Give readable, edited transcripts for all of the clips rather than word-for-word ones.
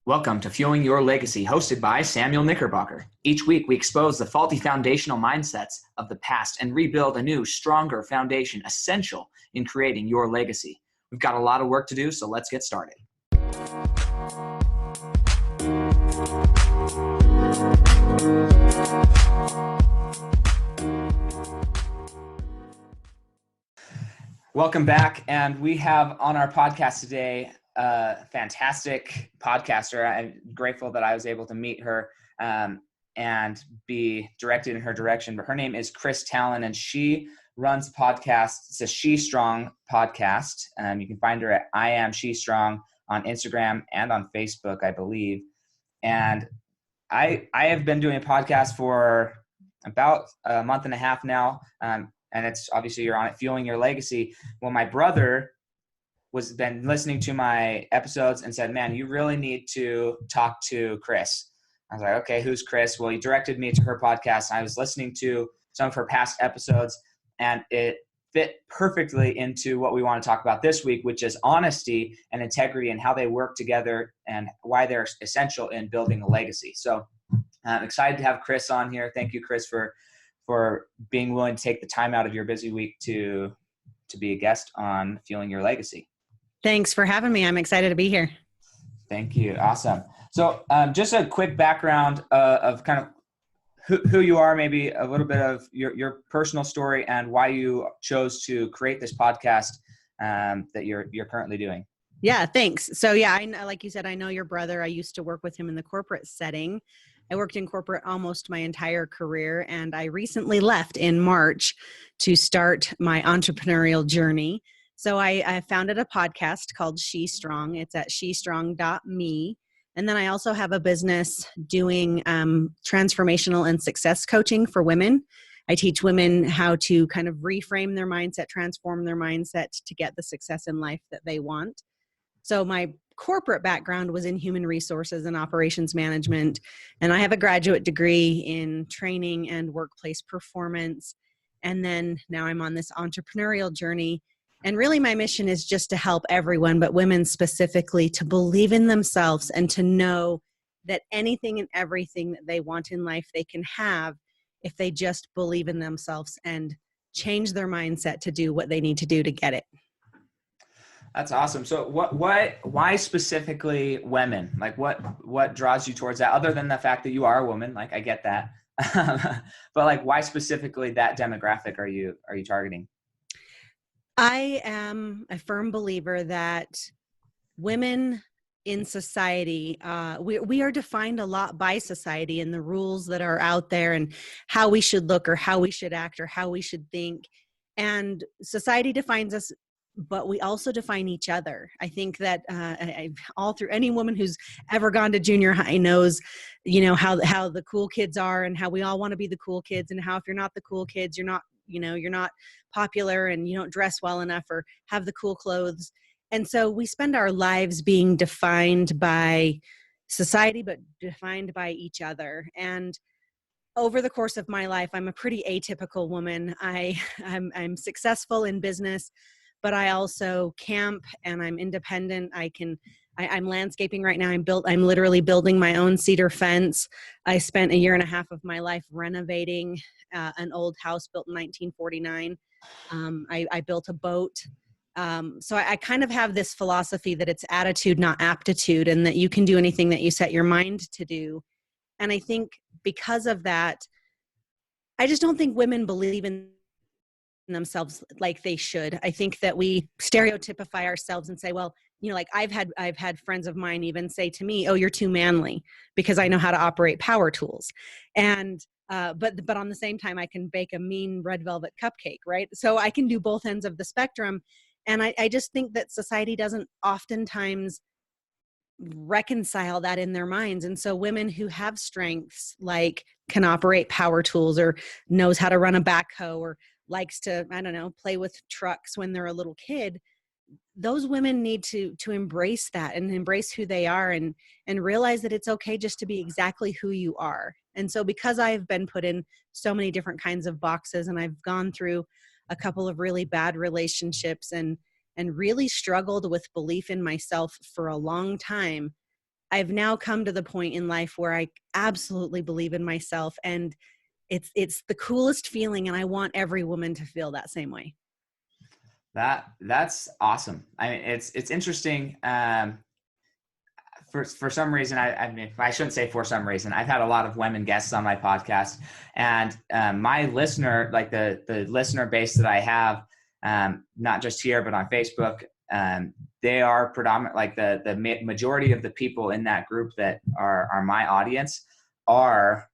Welcome to Fueling Your Legacy, hosted by Samuel Knickerbocker. Each week, we expose the faulty foundational mindsets of the past and rebuild a new, stronger foundation essential in creating your legacy. We've got a lot of work to do, so let's get started. Welcome back, and we have on our podcast today a fantastic podcaster. I'm grateful that I was able to meet her and be directed in her direction. But her name is Kris Talynn, and she runs a podcast. It's a She Strong podcast. You can find her at I Am She Strong on Instagram and on Facebook, I believe. And I have been doing a podcast for about a month and a half now. And it's obviously you're on it, Fueling Your Legacy. Well, my brother was been listening to my episodes and said, man, you really need to talk to Kris. I was like, okay, who's Kris? Well, he directed me to her podcast. I was listening to some of her past episodes, and it fit perfectly into what we want to talk about this week, which is honesty and integrity and how they work together and why they're essential in building a legacy. So I'm excited to have Kris on here. Thank you, Kris, for being willing to take the time out of your busy week to be a guest on Fueling Your Legacy. Thanks for having me. I'm excited to be here. Thank you. Awesome. So just a quick background of kind of who you are, maybe a little bit of your personal story and why you chose to create this podcast that you're currently doing. Yeah, thanks. So yeah, like you said, I know your brother. I used to work with him in the corporate setting. I worked in corporate almost my entire career, and I recently left in March to start my entrepreneurial journey. So I founded a podcast called She Strong. It's at shestrong.me. And then I also have a business doing transformational and success coaching for women. I teach women how to kind of reframe their mindset, transform their mindset to get the success in life that they want. So my corporate background was in human resources and operations management. And I have a graduate degree in training and workplace performance. And then now I'm on this entrepreneurial journey. And really my mission is just to help everyone, but women specifically, to believe in themselves and to know that anything and everything that they want in life they can have if they just believe in themselves and change their mindset to do what they need to do to get it. That's awesome. So why specifically women? Like what draws you towards that, other than the fact that you are a woman? Like I get that. But like why specifically that demographic are you targeting? I am a firm believer that women in society, we are defined a lot by society and the rules that are out there and how we should look or how we should act or how we should think. And society defines us, but we also define each other. I think that all through any woman who's ever gone to junior high knows, how the cool kids are and how we all want to be the cool kids, and how if you're not the cool kids, you're not popular and you don't dress well enough or have the cool clothes. And so we spend our lives being defined by society, but defined by each other. And over the course of my life, I'm a pretty atypical woman. I'm successful in business, but I also camp and I'm independent. I'm landscaping right now. I'm literally building my own cedar fence. I spent a year and a half of my life renovating an old house built in 1949. I built a boat. So I kind of have this philosophy that it's attitude, not aptitude, and that you can do anything that you set your mind to do. And I think because of that, I just don't think women believe in themselves like they should. I think that we stereotypify ourselves and say, well, like I've had friends of mine even say to me, oh, you're too manly, because I know how to operate power tools. And but on the same time, I can bake a mean red velvet cupcake, right? So I can do both ends of the spectrum. And I just think that society doesn't oftentimes reconcile that in their minds. And so women who have strengths, like can operate power tools or knows how to run a backhoe or likes to, play with trucks when they're a little kid, those women need to embrace that and embrace who they are and realize that it's okay just to be exactly who you are. And so because I've been put in so many different kinds of boxes and I've gone through a couple of really bad relationships and really struggled with belief in myself for a long time, I've now come to the point in life where I absolutely believe in myself, and it's the coolest feeling. And I want every woman to feel that same way. That's awesome. I mean, it's interesting. For some reason, I mean, I shouldn't say for some reason, I've had a lot of women guests on my podcast, and my listener, like the listener base that I have, not just here, but on Facebook, they are predominant, like the majority of the people in that group that are my audience are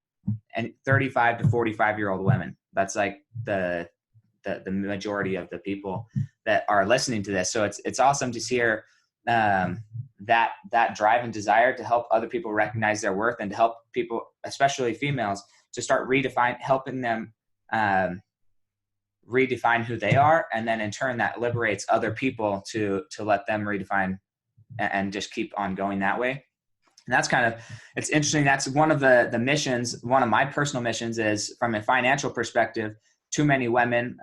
35 to 45-year-old women. That's like the majority of the people that are listening to this. So it's awesome to hear that drive and desire to help other people recognize their worth, and to help people, especially females, to start helping them redefine who they are. And then in turn, that liberates other people to let them redefine and just keep on going that way. And that's it's interesting. That's one of the missions. One of my personal missions is, from a financial perspective, too many women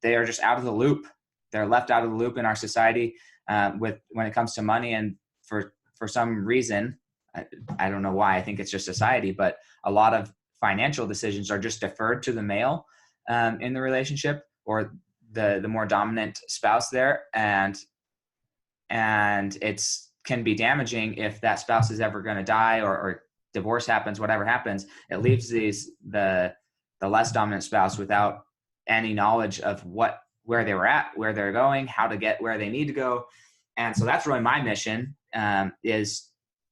they are just out of the loop. They're left out of the loop in our society when it comes to money. And for some reason, I don't know why, I think it's just society, but a lot of financial decisions are just deferred to the male in the relationship, or the more dominant spouse there. And can be damaging if that spouse is ever going to die, or divorce happens, whatever happens. It leaves the less dominant spouse without any knowledge of where they were at, where they're going, how to get where they need to go. And so that's really my mission. Is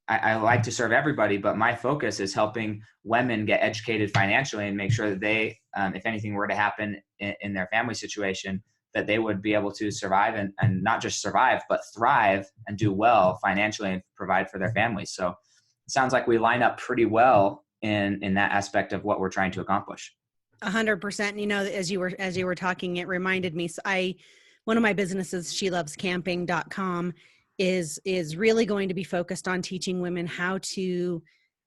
I like to serve everybody, but my focus is helping women get educated financially and make sure that they, if anything were to happen in their family situation, that they would be able to survive and not just survive, but thrive and do well financially and provide for their families. So it sounds like we line up pretty well in that aspect of what we're trying to accomplish. 100%. You know, as you were talking, it reminded me. So one of my businesses, shelovescamping.com, is really going to be focused on teaching women how to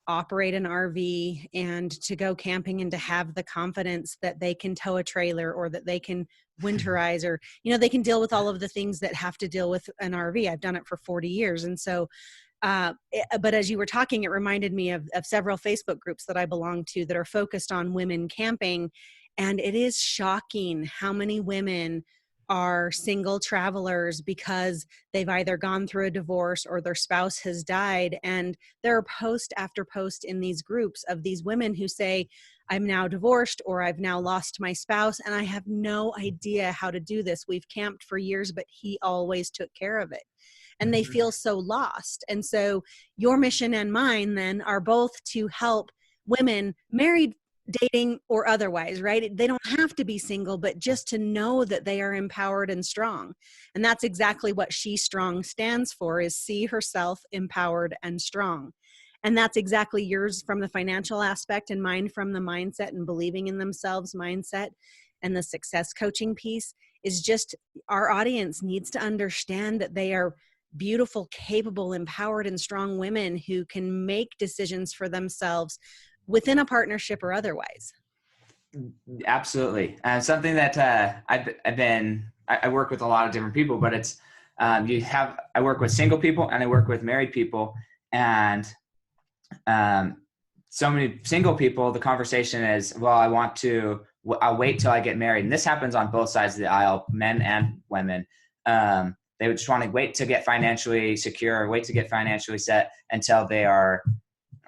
operate an RV and to go camping, and to have the confidence that they can tow a trailer, or that they can winterize, or, they can deal with all of the things that have to deal with an RV. I've done it for 40 years. And so, but as you were talking, it reminded me of several Facebook groups that I belong to that are focused on women camping. And it is shocking how many women are single travelers because they've either gone through a divorce or their spouse has died. And there are post after post in these groups of these women who say, I'm now divorced, or I've now lost my spouse, and I have no idea how to do this. We've camped for years, but he always took care of it. And they feel so lost. And so your mission and mine then are both to help women, married, dating, or otherwise, right? They don't have to be single, but just to know that they are empowered and strong. And that's exactly what She Strong stands for, is see herself empowered and strong. And that's exactly yours from the financial aspect, and mine from the mindset and believing in themselves mindset. And the success coaching piece is just, our audience needs to understand that they are beautiful, capable, empowered, and strong women who can make decisions for themselves within a partnership or otherwise. Absolutely. Something that I work with a lot of different people, but it's, I work with single people and I work with married people. And so many single people, the conversation is, well, I'll wait till I get married. And this happens on both sides of the aisle, men and women. They would just want to wait to get financially secure, wait to get financially set until they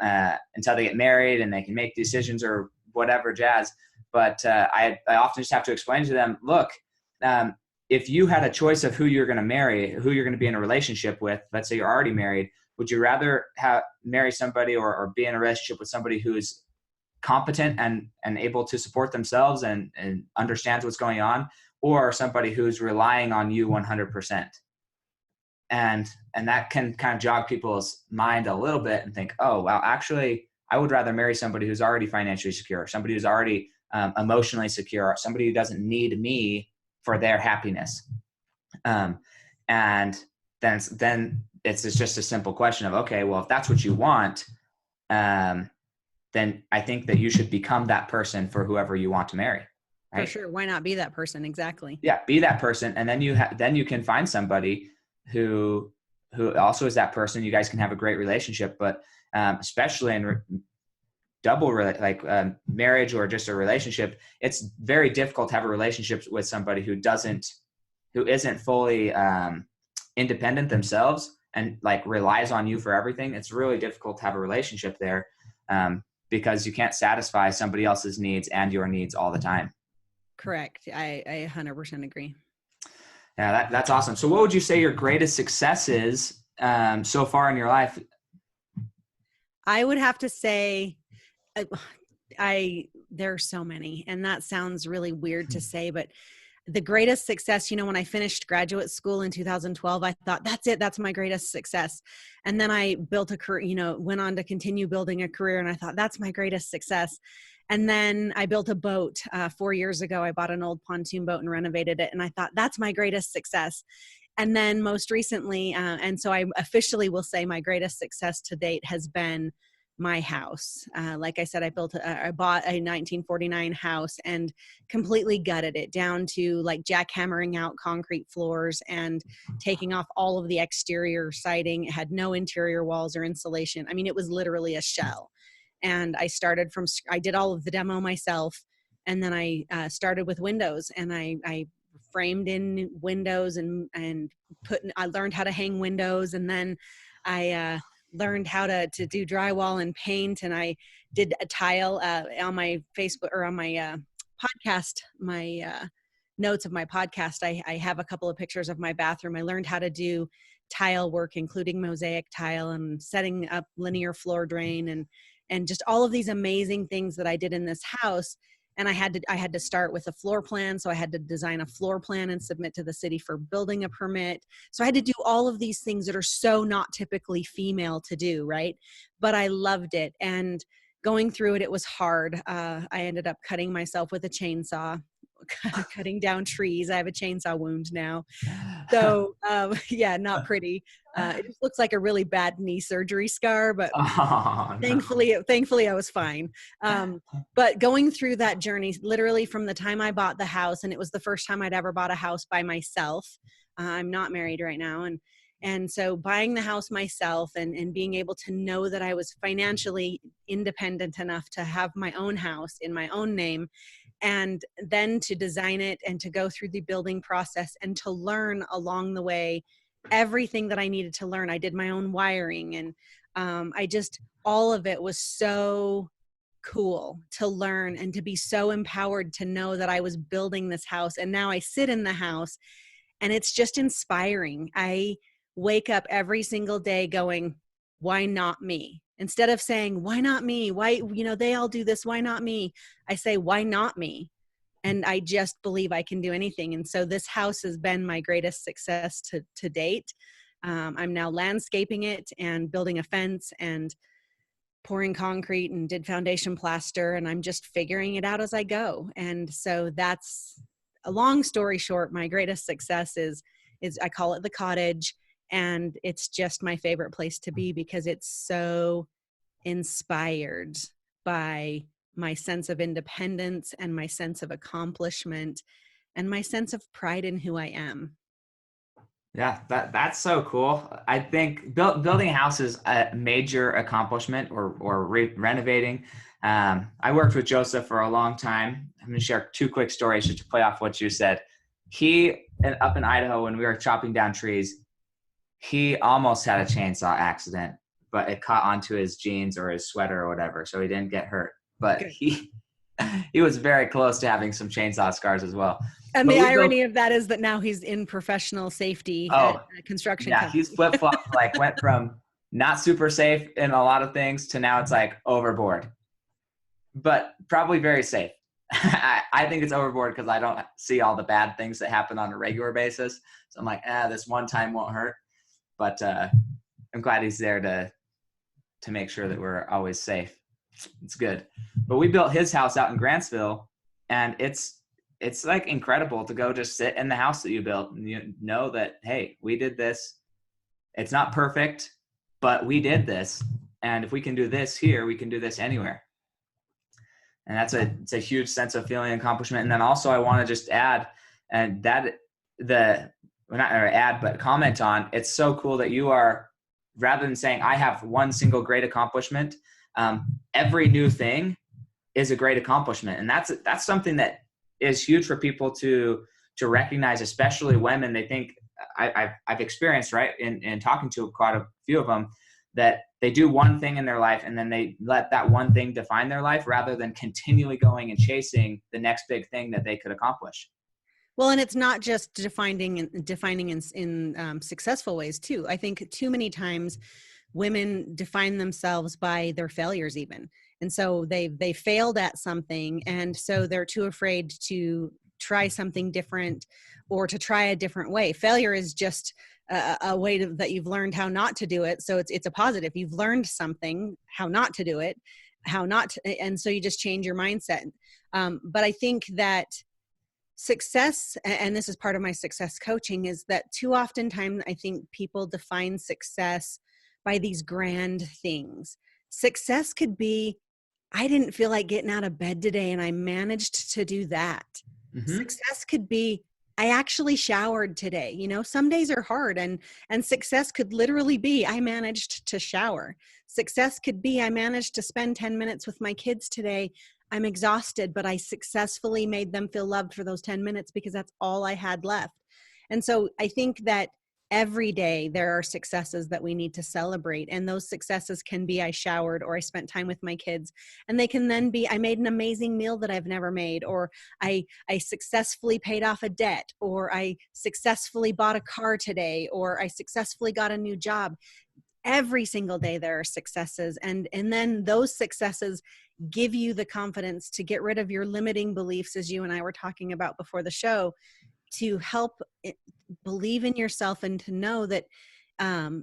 get married and they can make decisions or whatever jazz. But I often just have to explain to them, look, if you had a choice of who you're going to marry, who you're going to be in a relationship with, let's say you're already married, would you rather marry somebody or be in a relationship with somebody who is competent and able to support themselves and understands what's going on, or somebody who's relying on you 100%? And that can kind of jog people's mind a little bit and think, oh, well, actually, I would rather marry somebody who's already financially secure, somebody who's already emotionally secure, somebody who doesn't need me for their happiness. And then it's just a simple question of, okay, well, if that's what you want, then I think that you should become that person for whoever you want to marry. Right? For sure. Why not be that person? Exactly. Yeah. Be that person. And then you can find somebody who who also is that person, you guys can have a great relationship. But especially in marriage or just a relationship, it's very difficult to have a relationship with somebody who isn't fully independent themselves and like relies on you for everything. It's really difficult to have a relationship there because you can't satisfy somebody else's needs and your needs all the time. Correct. I 100% agree. Yeah, that's awesome. So what would you say your greatest success is so far in your life? I would have to say there are so many, and that sounds really weird to say, but the greatest success, when I finished graduate school in 2012, I thought, that's it. That's my greatest success. And then I built a career, went on to continue building a career. And I thought, that's my greatest success. And then I built a boat 4 years ago. I bought an old pontoon boat and renovated it. And I thought, that's my greatest success. And then most recently, and so I officially will say my greatest success to date has been my house. Like I said, I bought a 1949 house and completely gutted it down to like jackhammering out concrete floors and taking off all of the exterior siding. It had no interior walls or insulation. I mean, it was literally a shell. And I did all of the demo myself. And then I started with windows, and I framed in windows and I learned how to hang windows. And then I learned how to do drywall and paint. And I did a tile on my Facebook or on my podcast, my notes of my podcast. I have a couple of pictures of my bathroom. I learned how to do tile work, including mosaic tile and setting up linear floor drain and just all of these amazing things that I did in this house. And I had to start with a floor plan. So I had to design a floor plan and submit to the city for building a permit. So I had to do all of these things that are so not typically female to do, right? But I loved it. And going through it, it was hard. I ended up cutting myself with a chainsaw, cutting down trees. I have a chainsaw wound now. So yeah, not pretty. It just looks like a really bad knee surgery scar, but thankfully I was fine. But going through that journey, literally from the time I bought the house, and it was the first time I'd ever bought a house by myself. I'm not married right now. And so buying the house myself and being able to know that I was financially independent enough to have my own house in my own name, and then to design it and to go through the building process and to learn along the way everything that I needed to learn. I did my own wiring, and all of it was so cool to learn and to be so empowered to know that I was building this house. And now I sit in the house and it's just inspiring. I wake up every single day going, why not me? Instead of saying, why not me? Why, they all do this. Why not me? I say, why not me? And I just believe I can do anything. And so this house has been my greatest success to date. I'm now landscaping it and building a fence and pouring concrete and did foundation plaster. And I'm just figuring it out as I go. And so that's a long story short. My greatest success is I call it the cottage. And it's just my favorite place to be because it's so inspired by my sense of independence and my sense of accomplishment and my sense of pride in who I am. Yeah, that's so cool. I think building a house is a major accomplishment or renovating. I worked with Joseph for a long time. I'm going to share 2 quick stories just to play off what you said. Up in Idaho, when we were chopping down trees, he almost had a chainsaw accident, but it caught onto his jeans or his sweater or whatever, so he didn't get hurt. But he was very close to having some chainsaw scars as well. And the irony of that is that now he's in professional safety at a construction company. He's flip-flopped, went from not super safe in a lot of things to now it's like overboard. But probably very safe. I think it's overboard because I don't see all the bad things that happen on a regular basis. So I'm like, this one time won't hurt. But I'm glad he's there to make sure that we're always safe. It's good. But we built his house out in Grantsville, and it's like incredible to go just sit in the house that you built and you know that, hey, we did this. It's not perfect, but we did this. And if we can do this here, we can do this anywhere. And it's a huge sense of feeling accomplishment. And then also I want to just add, and that not or add, but comment on. It's so cool that you are, rather than saying I have one single great accomplishment, every new thing is a great accomplishment. And that's something that is huge for people to recognize, especially women. They think, I've experienced, right, in talking to quite a few of them, that they do one thing in their life and then they let that one thing define their life rather than continually going and chasing the next big thing that they could accomplish. Well, and it's not just defining in successful ways too. I think too many times women define themselves by their failures even. And so they failed at something. And so they're too afraid to try something different or to try a different way. Failure is just a way that you've learned how not to do it. So it's a positive. You've learned something, how not to do it, and so you just change your mindset. But I think that success, and this is part of my success coaching, is that too often times I think people define success by these grand things. Success could be, I didn't feel like getting out of bed today and I managed to do that. Mm-hmm. Success could be, I actually showered today. You know, some days are hard, and success could literally be, I managed to shower. Success could be, I managed to spend 10 minutes with my kids today. I'm exhausted, but I successfully made them feel loved for those 10 minutes because that's all I had left. And so I think that every day there are successes that we need to celebrate. And those successes can be, I showered, or I spent time with my kids. And they can then be, I made an amazing meal that I've never made, or I successfully paid off a debt, or I successfully bought a car today, or I successfully got a new job. Every single day there are successes. And then those successes give you the confidence to get rid of your limiting beliefs, as you and I were talking about before the show, to help believe in yourself and to know that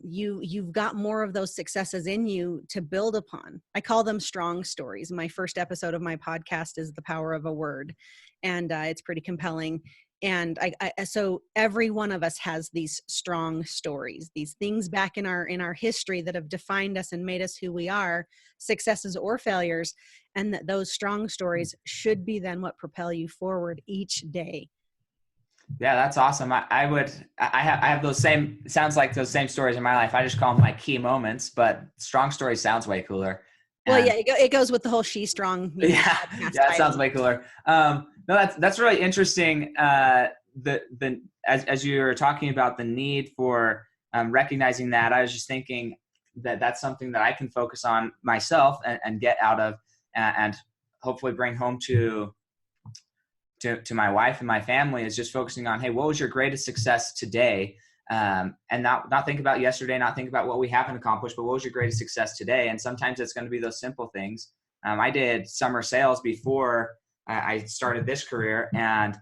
you've got more of those successes in you to build upon. I call them strong stories. My first episode of my podcast is The Power of a Word, and it's pretty compelling. And so every one of us has these strong stories, these things back in our history that have defined us and made us who we are, successes or failures, and that those strong stories should be then what propel you forward each day. Yeah, that's awesome. I have those same, sounds like those same stories in my life. I just call them my key moments, but strong story sounds way cooler. Well, yeah, it goes with the whole She Strong. Yeah, it sounds way cooler. No, that's really interesting. As you were talking about the need for recognizing that, I was just thinking that that's something that I can focus on myself and get out of, and hopefully bring home to my wife and my family, is just focusing on, hey, what was your greatest success today? And not think about yesterday, not think about what we haven't accomplished, but what was your greatest success today? And sometimes it's going to be those simple things. I did summer sales before I started this career, and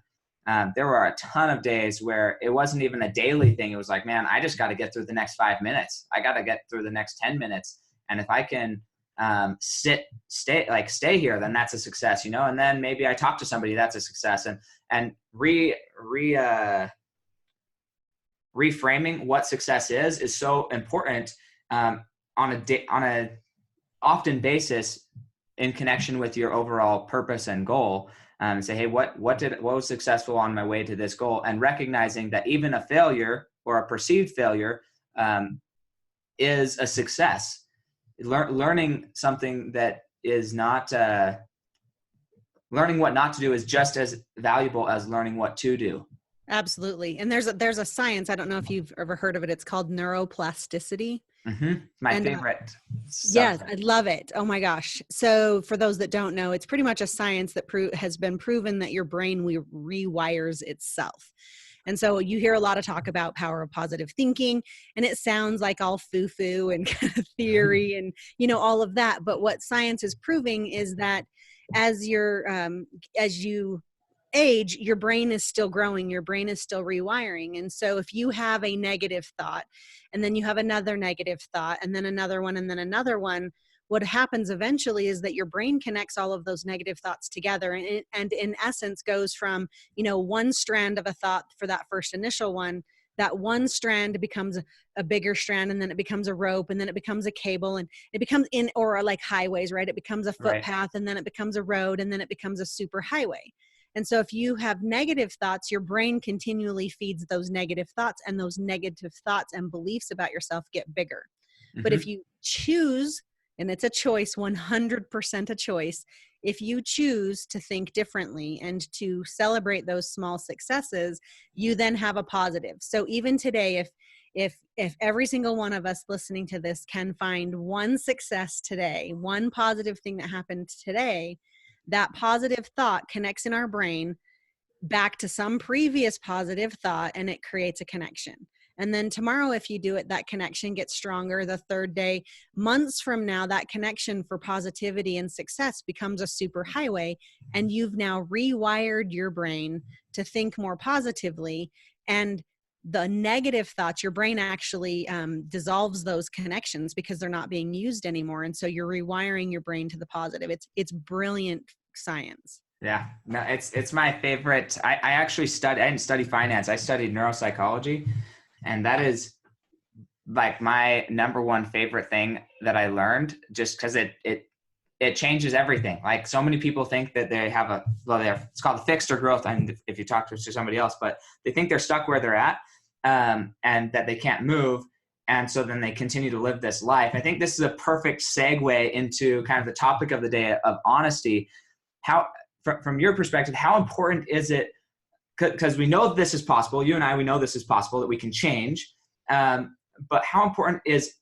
there were a ton of days where it wasn't even a daily thing. It was like, man, I just got to get through the next 5 minutes. I got to get through the next 10 minutes. And if I can stay here, then that's a success, you know? And then maybe I talk to somebody, that's a success. And reframing what success is so important on a often basis in connection with your overall purpose and goal. Say, hey, what was successful on my way to this goal? And recognizing that even a failure or a perceived failure is a success. Learning something that is not learning what not to do is just as valuable as learning what to do. Absolutely. And there's a science, I don't know if you've ever heard of it. It's called neuroplasticity. Mm-hmm. My favorite. Yes, I love it. Oh my gosh. So for those that don't know, it's pretty much a science that has been proven that your brain rewires itself. And so you hear a lot of talk about power of positive thinking, and it sounds like all foo-foo and kind of theory and, you know, all of that. But what science is proving is that as you age, your brain is still growing, your brain is still rewiring. And so if you have a negative thought, and then you have another negative thought, and then another one, and then another one, what happens eventually is that your brain connects all of those negative thoughts together, and in essence goes from, you know, one strand of a thought for that first initial one. That one strand becomes a bigger strand, and then it becomes a rope, and then it becomes a cable, and it becomes or like highways, right? It becomes a footpath, and then it becomes a road, and then it becomes a super highway. And so if you have negative thoughts, your brain continually feeds those negative thoughts, and those negative thoughts and beliefs about yourself get bigger. But if you choose, and it's a choice, 100% a choice, if you choose to think differently and to celebrate those small successes, you then have a positive. So even today, if every single one of us listening to this can find one success today, one positive thing that happened today, that positive thought connects in our brain back to some previous positive thought, and it creates a connection. And then tomorrow, if you do it, that connection gets stronger. The third day, months from now, that connection for positivity and success becomes a super highway. And you've now rewired your brain to think more positively. And the negative thoughts, your brain actually dissolves those connections because they're not being used anymore. And so you're rewiring your brain to the positive. It's brilliant science. Yeah, no, it's my favorite. I actually I didn't study finance. I studied neuropsychology. And that is like my number one favorite thing that I learned, just because it changes everything. Like, so many people think that they have it's called fixed or growth. And if you talk to somebody else, but they think they're stuck where they're at, and that they can't move. And so then they continue to live this life. I think this is a perfect segue into kind of the topic of the day of honesty. How, from your perspective, how important is it? Because we know this is possible. You and I, we know this is possible, that we can change. But how important is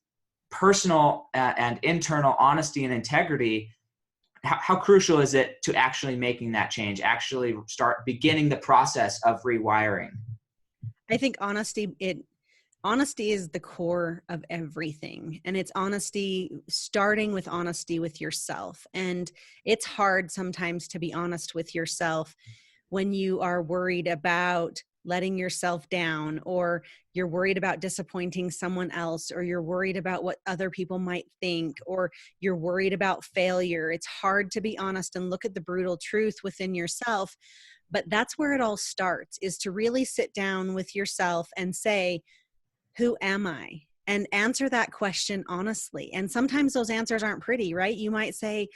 personal and internal honesty and integrity? How crucial is it to actually making that change, actually start beginning the process of rewiring? I think honesty is the core of everything. And it's honesty, starting with honesty with yourself. And it's hard sometimes to be honest with yourself when you are worried about letting yourself down, or you're worried about disappointing someone else, or you're worried about what other people might think, or you're worried about failure. It's hard to be honest and look at the brutal truth within yourself. But that's where it all starts, is to really sit down with yourself and say, who am I? And answer that question honestly. And sometimes those answers aren't pretty, right? You might say,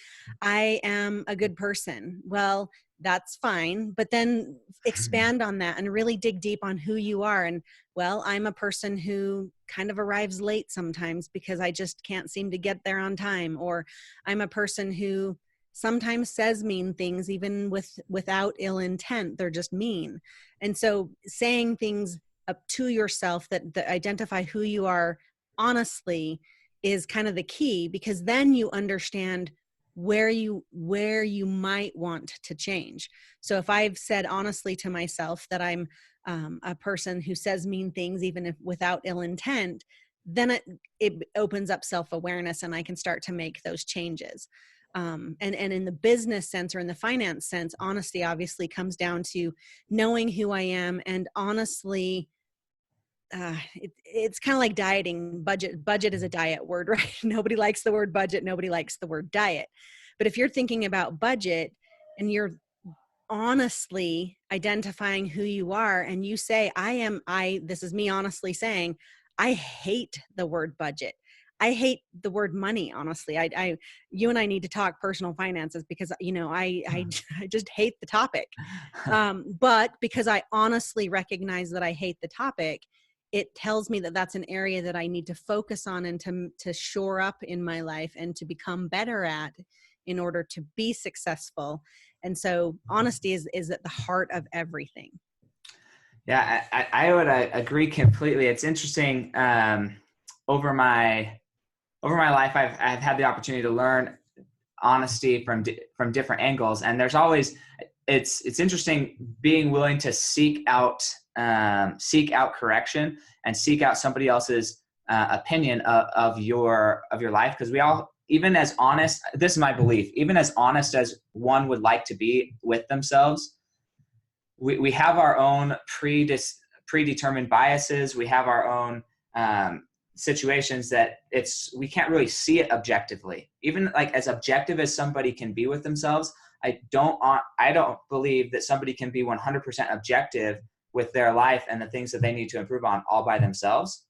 I am a good person. Well, that's fine. But then expand on that and really dig deep on who you are. And, well, I'm a person who kind of arrives late sometimes because I just can't seem to get there on time. Or I'm a person who sometimes says mean things, even without ill intent. They're just mean. And so saying things up to yourself that identify who you are honestly is kind of the key, because then you understand where you might want to change. So if I've said honestly to myself that I'm a person who says mean things, even if without ill intent, then it opens up self-awareness, and I can start to make those changes. And in the business sense, or in the finance sense, honesty obviously comes down to knowing who I am, and honestly, it's kind of like dieting. Budget is a diet word, right? Nobody likes the word budget. Nobody likes the word diet. But if you're thinking about budget and you're honestly identifying who you are, and you say, this is me honestly saying, I hate the word budget. I hate the word money, honestly. You and I need to talk personal finances, because, I just hate the topic. But because I honestly recognize that I hate the topic, it tells me that that's an area that I need to focus on and to shore up in my life and to become better at in order to be successful. And so honesty is at the heart of everything. Yeah, I would agree completely. It's interesting. Over my life, I've had the opportunity to learn honesty from different angles, and there's always, it's interesting being willing to seek out correction and seek out somebody else's opinion of your life, because we all, even as honest, this is my belief, even as honest as one would like to be with themselves, we have our own predetermined biases. We have our own situations that we can't really see it objectively. Even like as objective as somebody can be with themselves, I don't believe that somebody can be 100% objective with their life and the things that they need to improve on all by themselves.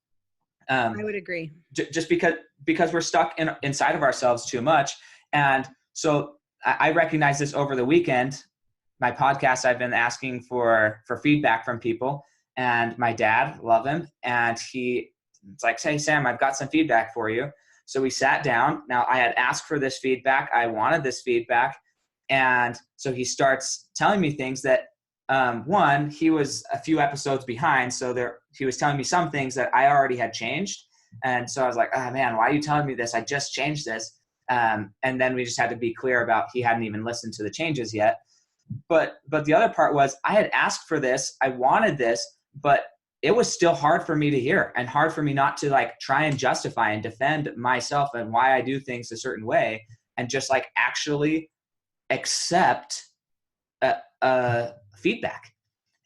I would agree. Just because we're stuck inside of ourselves too much. And so I recognized this over the weekend. my podcast, I've been asking for feedback from people, and my dad, love him. And it's like, hey, Sam, I've got some feedback for you. So we sat down. Now I had asked for this feedback. I wanted this feedback. And so he starts telling me things that, one, he was a few episodes behind. So he was telling me some things that I already had changed. And so I was like, oh man, why are you telling me this? I just changed this. And then we just had to be clear about he hadn't even listened to the changes yet. But the other part was I had asked for this. I wanted this, but it was still hard for me to hear and hard for me not to like try and justify and defend myself and why I do things a certain way, and just like actually accept feedback.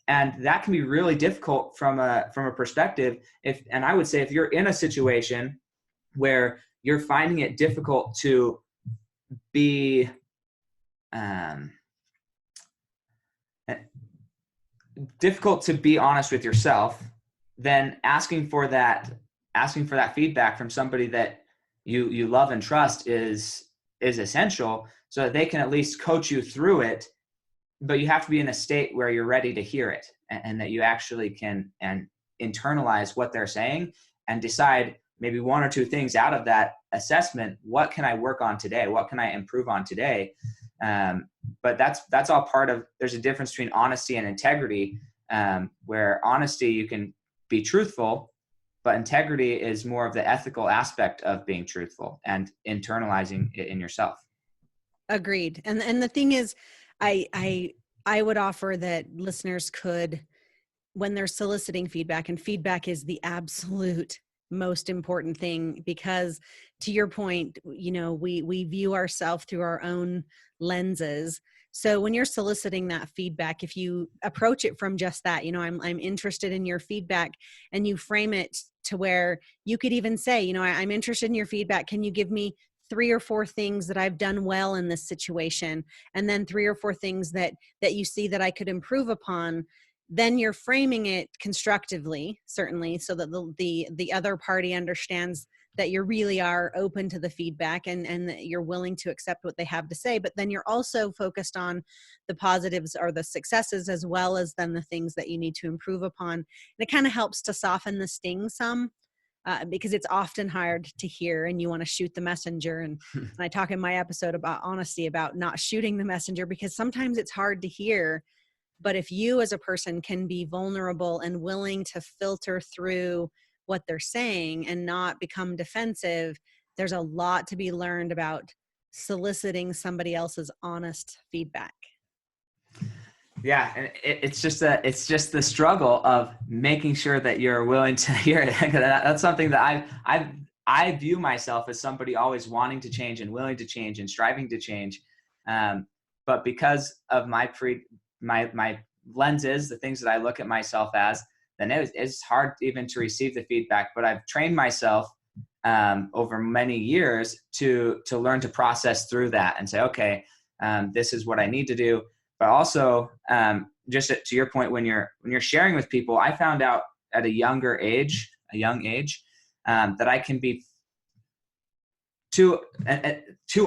And that can be really difficult from a perspective. And I would say if you're in a situation where you're finding it difficult to be honest with yourself, then asking for that feedback from somebody that you love and trust is essential, so that they can at least coach you through it. But you have to be in a state where you're ready to hear it, and that you actually can and internalize what they're saying and decide maybe one or two things out of that assessment. What can I work on today? What can I improve on today? But that's all part of, there's a difference between honesty and integrity, where honesty, you can be truthful, but integrity is more of the ethical aspect of being truthful and internalizing it in yourself. Agreed. And the thing is, I would offer that listeners could, when they're soliciting feedback, and feedback is the absolute most important thing, because to your point, we view ourselves through our own lenses. So when you're soliciting that feedback, if you approach it from just that, I'm interested in your feedback, and you frame it to where you could even say, I'm interested in your feedback. Can you give me 3 or 4 things that I've done well in this situation? And then 3 or 4 things that you see that I could improve upon. Then you're framing it constructively, certainly, so that the other party understands that you really are open to the feedback and that you're willing to accept what they have to say. But then you're also focused on the positives or the successes, as well as then the things that you need to improve upon. And it kind of helps to soften the sting some, because it's often hard to hear and you want to shoot the messenger. And I talk in my episode about honesty, about not shooting the messenger, because sometimes it's hard to hear. But if you as a person can be vulnerable and willing to filter through what they're saying and not become defensive, there's a lot to be learned about soliciting somebody else's honest feedback. Yeah, and it's just the struggle of making sure that you're willing to hear it. That's something that I view myself as somebody always wanting to change and willing to change and striving to change. But because of my lenses, the things that I look at myself as, then it's hard even to receive the feedback. But I've trained myself over many years to learn to process through that and say, okay, this is what I need to do. But also, just to your point, when you're sharing with people, I found out at a young age, that I can be too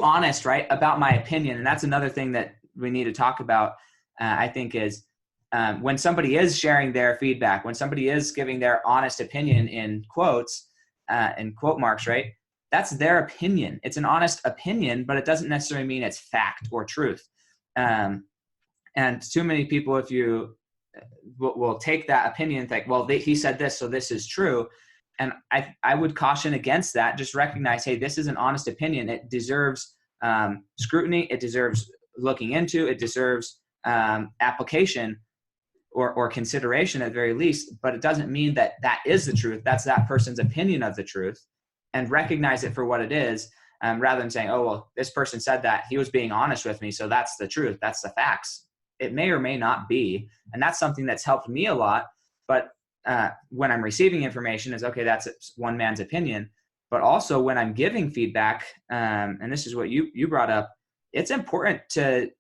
honest, right, about my opinion. And that's another thing that we need to talk about, I think, is when somebody is sharing their feedback, when somebody is giving their honest opinion in quotes, in quote marks, right, that's their opinion. It's an honest opinion, but it doesn't necessarily mean it's fact or truth. And too many people, if you will take that opinion and think, well, he said this, so this is true. And I would caution against that. Just recognize, hey, this is an honest opinion. It deserves scrutiny. It deserves looking into. It deserves application or consideration at the very least. But it doesn't mean that is the truth. That's that person's opinion of the truth. And recognize it for what it is, rather than saying, oh, well, this person said that. He was being honest with me, so that's the truth. That's the facts. It may or may not be. And that's something that's helped me a lot. But when I'm receiving information, is okay, that's one man's opinion. But also when I'm giving feedback, and this is what you brought up, it's important to,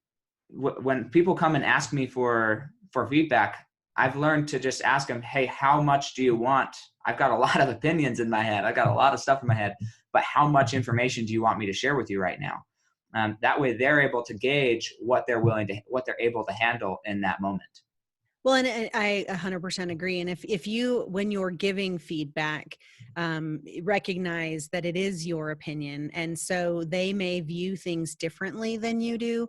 when people come and ask me for feedback, I've learned to just ask them, hey, how much do you want? I've got a lot of opinions in my head. I've got a lot of stuff in my head, but how much information do you want me to share with you right now? That way they're able to gauge what they're able to handle in that moment. Well, and I 100% agree. And if you, when you're giving feedback, recognize that it is your opinion. And so they may view things differently than you do.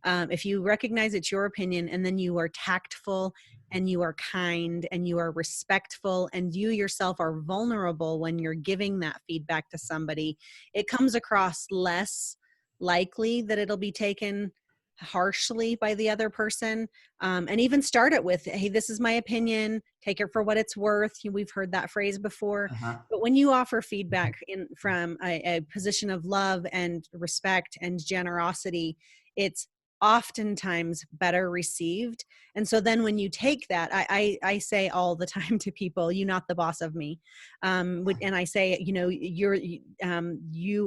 If you recognize it's your opinion, and then you are tactful and you are kind and you are respectful and you yourself are vulnerable when you're giving that feedback to somebody, it comes across less likely that it'll be taken harshly by the other person. And even start it with, hey, this is my opinion, take it for what it's worth. We've heard that phrase before. But when you offer feedback from a position of love and respect and generosity, it's oftentimes better received. And so then when you take that, I say all the time to people, you're not the boss of me. And I say, you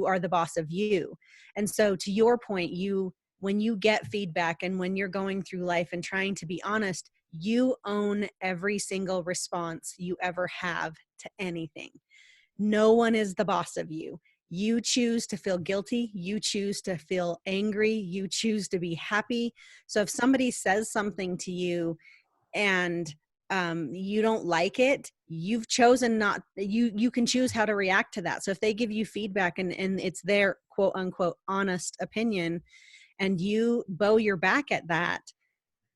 are the boss of you. And so to your point, when you get feedback and when you're going through life and trying to be honest, you own every single response you ever have to anything. No one is the boss of you. You choose to feel guilty. You choose to feel angry. You choose to be happy. So if somebody says something to you and you don't like it, you've chosen not, you can choose how to react to that. So if they give you feedback and it's their quote unquote honest opinion, and you bow your back at that,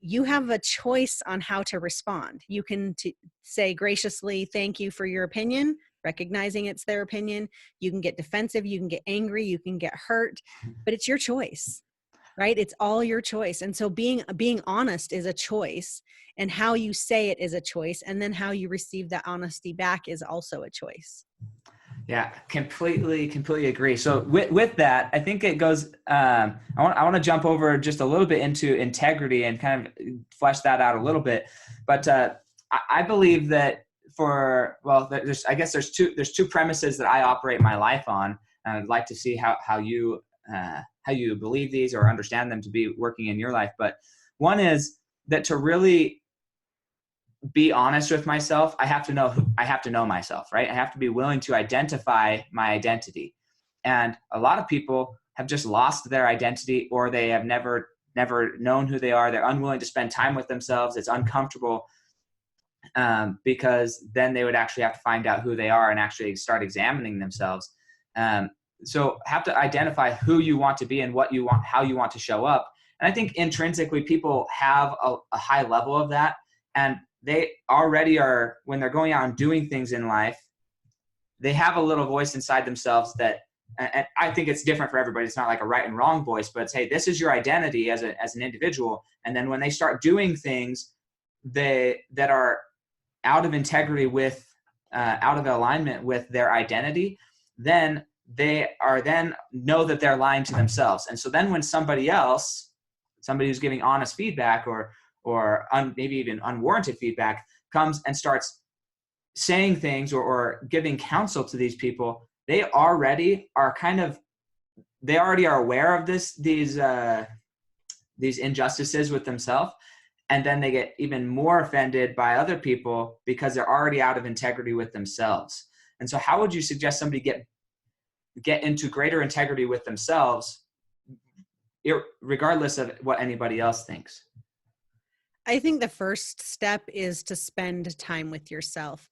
you have a choice on how to respond. You can say graciously, thank you for your opinion, recognizing it's their opinion. You can get defensive, you can get angry, you can get hurt, but it's your choice, right? It's all your choice. And so being honest is a choice, and how you say it is a choice. And then how you receive that honesty back is also a choice. Yeah, completely agree. So with that, I think it goes, I want to jump over just a little bit into integrity and kind of flesh that out a little bit. But I believe that there's two premises that I operate my life on. And I'd like to see how you believe these or understand them to be working in your life. But one is that to really be honest with myself, I have to know myself, right? I have to be willing to identify my identity. And a lot of people have just lost their identity, or they have never known who they are. They're unwilling to spend time with themselves. It's uncomfortable because then they would actually have to find out who they are and actually start examining themselves. So have to identify who you want to be and what you want, how you want to show up. And I think intrinsically people have a high level of that. And they already are, when they're going out and doing things in life, they have a little voice inside themselves that, and I think it's different for everybody. It's not like a right and wrong voice, but it's, hey, this is your identity as an individual. And then when they start doing things that are out of integrity with, out of alignment with their identity, then they know that they're lying to themselves. And so then when somebody who's giving honest feedback or maybe even unwarranted feedback comes and starts saying things or giving counsel to these people, they already are aware of these injustices with themselves. And then they get even more offended by other people because they're already out of integrity with themselves. And so how would you suggest somebody get into greater integrity with themselves, regardless of what anybody else thinks? I think the first step is to spend time with yourself.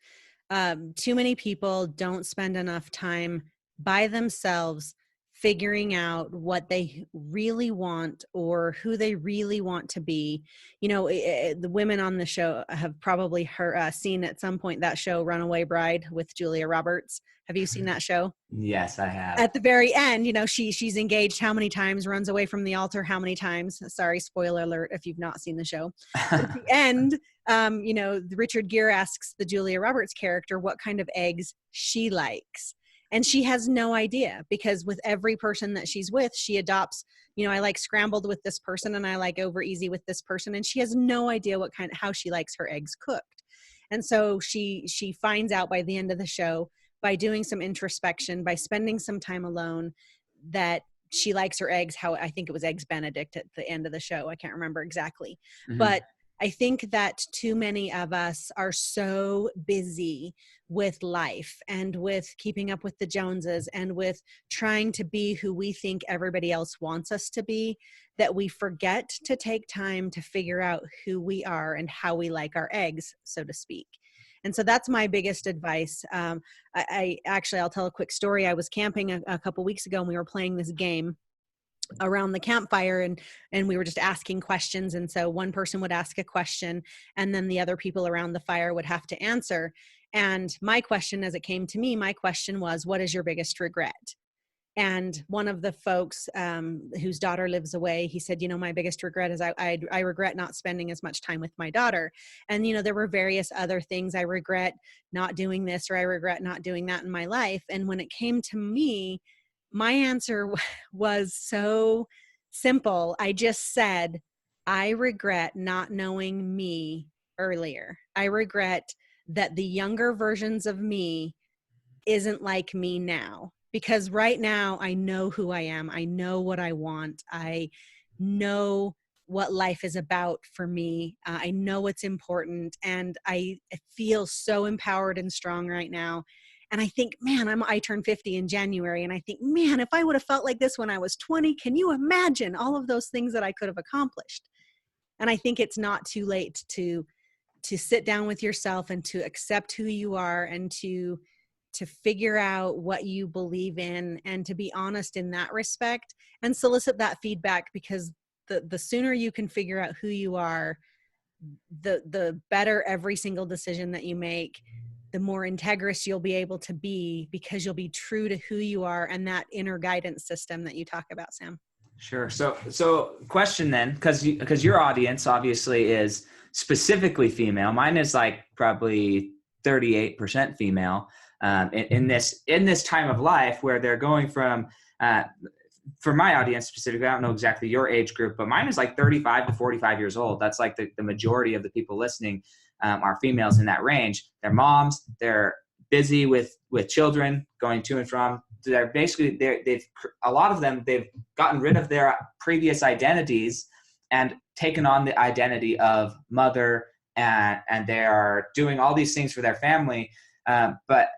Too many people don't spend enough time by themselves figuring out what they really want or who they really want to be. The women on the show have probably seen at some point that show Runaway Bride with Julia Roberts. Have you seen that show? Yes, I have. At the very end, she's engaged how many times, runs away from the altar how many times. Sorry, spoiler alert if you've not seen the show. At the end, Richard Gere asks the Julia Roberts character what kind of eggs she likes. And she has no idea, because with every person that she's with, she adopts, I like scrambled with this person and I like over easy with this person. And she has no idea how she likes her eggs cooked. And so she finds out by the end of the show, by doing some introspection, by spending some time alone, that she likes her eggs, how I think it was Eggs Benedict at the end of the show. I can't remember exactly. Mm-hmm. But I think that too many of us are so busy with life and with keeping up with the Joneses and with trying to be who we think everybody else wants us to be, that we forget to take time to figure out who we are and how we like our eggs, so to speak. And so that's my biggest advice. I actually, I'll tell a quick story. I was camping a couple weeks ago and we were playing this game around the campfire, and we were just asking questions. And so one person would ask a question and then the other people around the fire would have to answer. And my question, as it came to me, my question was, what is your biggest regret? And one of the folks whose daughter lives away, he said, my biggest regret is I regret not spending as much time with my daughter. And, there were various other things. I regret not doing this, or I regret not doing that in my life. And when it came to me, my answer was so simple. I just said, I regret not knowing me earlier. I regret that the younger versions of me isn't like me now. Because right now I know who I am. I know what I want. I know what life is about for me. I know what's important. And I feel so empowered and strong right now. And I think, man, I turned 50 in January. And I think, man, if I would have felt like this when I was 20, can you imagine all of those things that I could have accomplished? And I think it's not too late to sit down with yourself and to accept who you are and to figure out what you believe in and to be honest in that respect and solicit that feedback, because the sooner you can figure out who you are, the better every single decision that you make, the more integrous you'll be able to be, because you'll be true to who you are and that inner guidance system that you talk about, Sam. Sure. So question then, because your audience obviously is specifically female. Mine is like probably 38% female. In this time of life where they're going from, for my audience specifically, I don't know exactly your age group, but mine is like 35 to 45 years old. That's like the majority of the people listening are females in that range. They're moms. They're busy with children going to and from. They're basically, a lot of them, they've gotten rid of their previous identities and taken on the identity of mother, and they are doing all these things for their family. But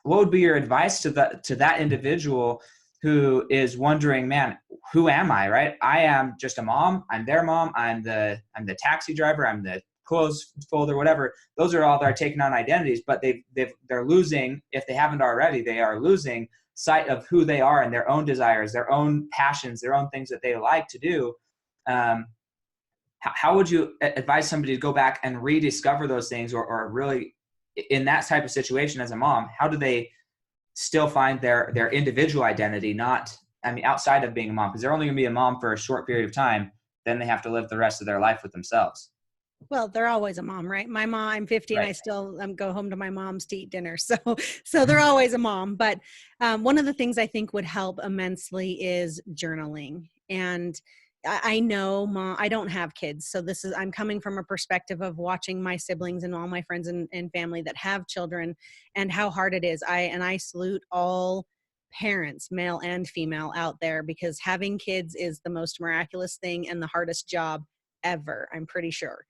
what would be your advice to that individual who is wondering, man, who am I, right? I am just a mom. I'm their mom. I'm the taxi driver. I'm the clothes folder, whatever. Those are all they're taking on identities, but they're losing, if they haven't already, they are losing sight of who they are and their own desires, their own passions, their own things that they like to do. How would you advise somebody to go back and rediscover those things, or really in that type of situation as a mom, how do they still find their individual identity? Outside of being a mom, because they're only going to be a mom for a short period of time. Then they have to live the rest of their life with themselves. Well, they're always a mom, right? My mom, I'm 50 Right. and I still go home to my mom's to eat dinner. So they're always a mom. But one of the things I think would help immensely is journaling. And I know, Mom, I don't have kids. So I'm coming from a perspective of watching my siblings and all my friends and family that have children and how hard it is. I salute all parents, male and female, out there, because having kids is the most miraculous thing and the hardest job ever, I'm pretty sure.